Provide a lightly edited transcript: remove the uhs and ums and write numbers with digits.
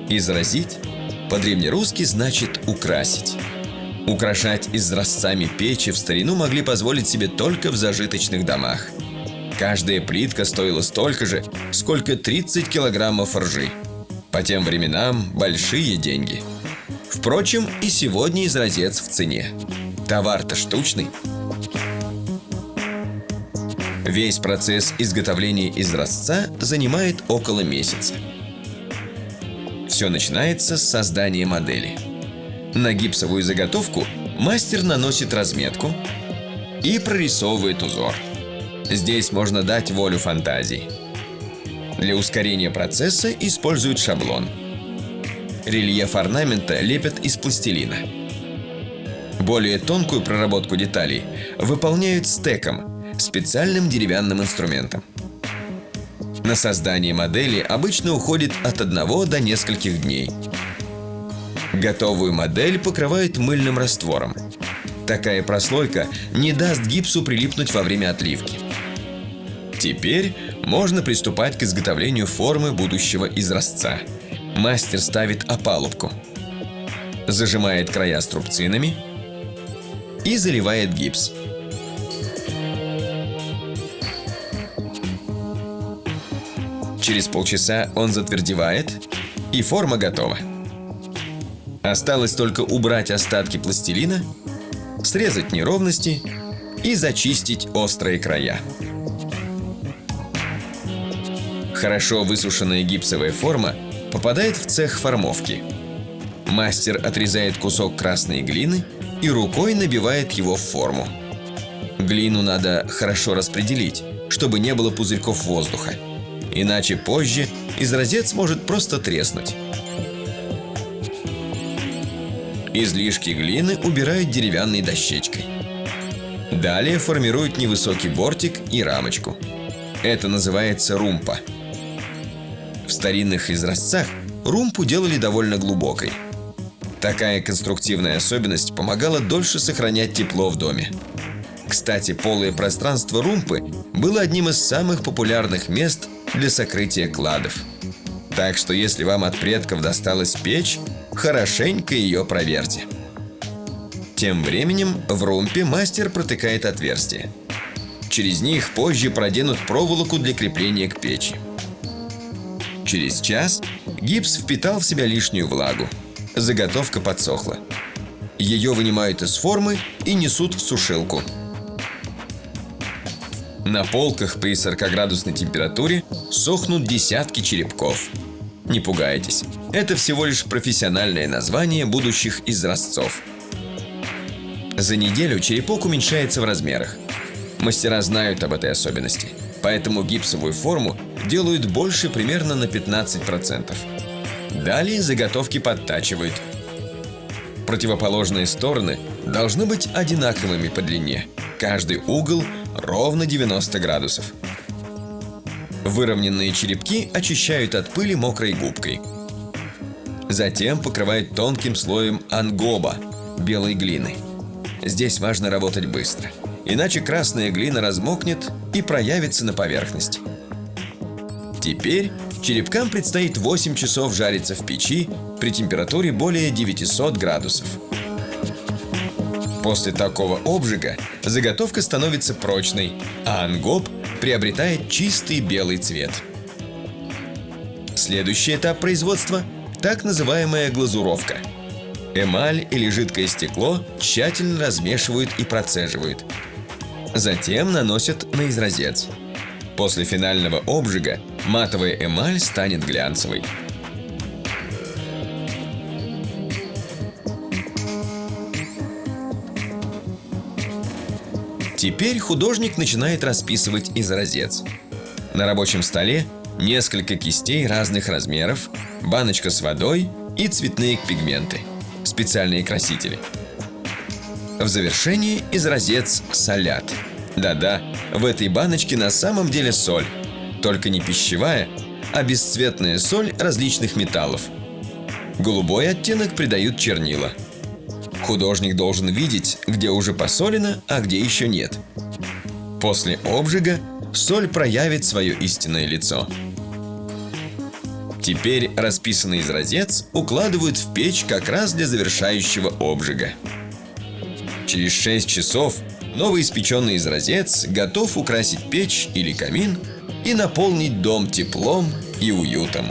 Изразить по-древнерусски значит украсить. Украшать изразцами печи в старину могли позволить себе только в зажиточных домах. Каждая плитка стоила столько же, сколько 30 килограммов ржи. По тем временам большие деньги. Впрочем, и сегодня изразец в цене. Товар-то штучный. Весь процесс изготовления изразца занимает около месяца. Все начинается с создания модели. На гипсовую заготовку мастер наносит разметку и прорисовывает узор. Здесь можно дать волю фантазии. Для ускорения процесса используют шаблон. Рельеф орнамента лепят из пластилина. Более тонкую проработку деталей выполняют стеком, специальным деревянным инструментом. На создание модели обычно уходит от 1 до нескольких дней. Готовую модель покрывают мыльным раствором. Такая прослойка не даст гипсу прилипнуть во время отливки. Теперь можно приступать к изготовлению формы будущего изразца. Мастер ставит опалубку, зажимает края струбцинами и заливает гипс. Через полчаса он затвердевает, и форма готова. Осталось только убрать остатки пластилина, срезать неровности и зачистить острые края. Хорошо высушенная гипсовая форма попадает в цех формовки. Мастер отрезает кусок красной глины и рукой набивает его в форму. Глину надо хорошо распределить, чтобы не было пузырьков воздуха. Иначе позже изразец может просто треснуть. Излишки глины убирают деревянной дощечкой. Далее формируют невысокий бортик и рамочку. Это называется румпа. В старинных изразцах румпу делали довольно глубокой. Такая конструктивная особенность помогала дольше сохранять тепло в доме. Кстати, полое пространство румпы было одним из самых популярных мест для сокрытия кладов. Так что если вам от предков досталась печь, хорошенько ее проверьте. Тем временем в румпе мастер протыкает отверстия. Через них позже проденут проволоку для крепления к печи. Через час гипс впитал в себя лишнюю влагу. Заготовка подсохла. Ее вынимают из формы и несут в сушилку. На полках при 40-градусной температуре сохнут десятки черепков. Не пугайтесь, это всего лишь профессиональное название будущих изразцов. За неделю черепок уменьшается в размерах. Мастера знают об этой особенности, поэтому гипсовую форму делают больше примерно на 15%. Далее заготовки подтачивают. Противоположные стороны должны быть одинаковыми по длине. Каждый угол ровно 90 градусов. Выровненные черепки очищают от пыли мокрой губкой. Затем покрывают тонким слоем ангоба, белой глины. Здесь важно работать быстро, иначе красная глина размокнет и проявится на поверхности. Теперь черепкам предстоит 8 часов жариться в печи при температуре более 900 градусов. После такого обжига заготовка становится прочной, а ангоб приобретает чистый белый цвет. Следующий этап производства – так называемая глазуровка. Эмаль или жидкое стекло тщательно размешивают и процеживают. Затем наносят на изразец. После финального обжига матовая эмаль станет глянцевой. Теперь художник начинает расписывать изразец. На рабочем столе несколько кистей разных размеров, баночка с водой и цветные пигменты, специальные красители. В завершении изразец солят. Да-да, в этой баночке на самом деле соль, только не пищевая, а бесцветная соль различных металлов. Голубой оттенок придают чернила. Художник должен видеть, где уже посолено, а где еще нет. После обжига соль проявит свое истинное лицо. Теперь расписанный изразец укладывают в печь как раз для завершающего обжига. Через 6 часов новоиспеченный изразец готов украсить печь или камин и наполнить дом теплом и уютом.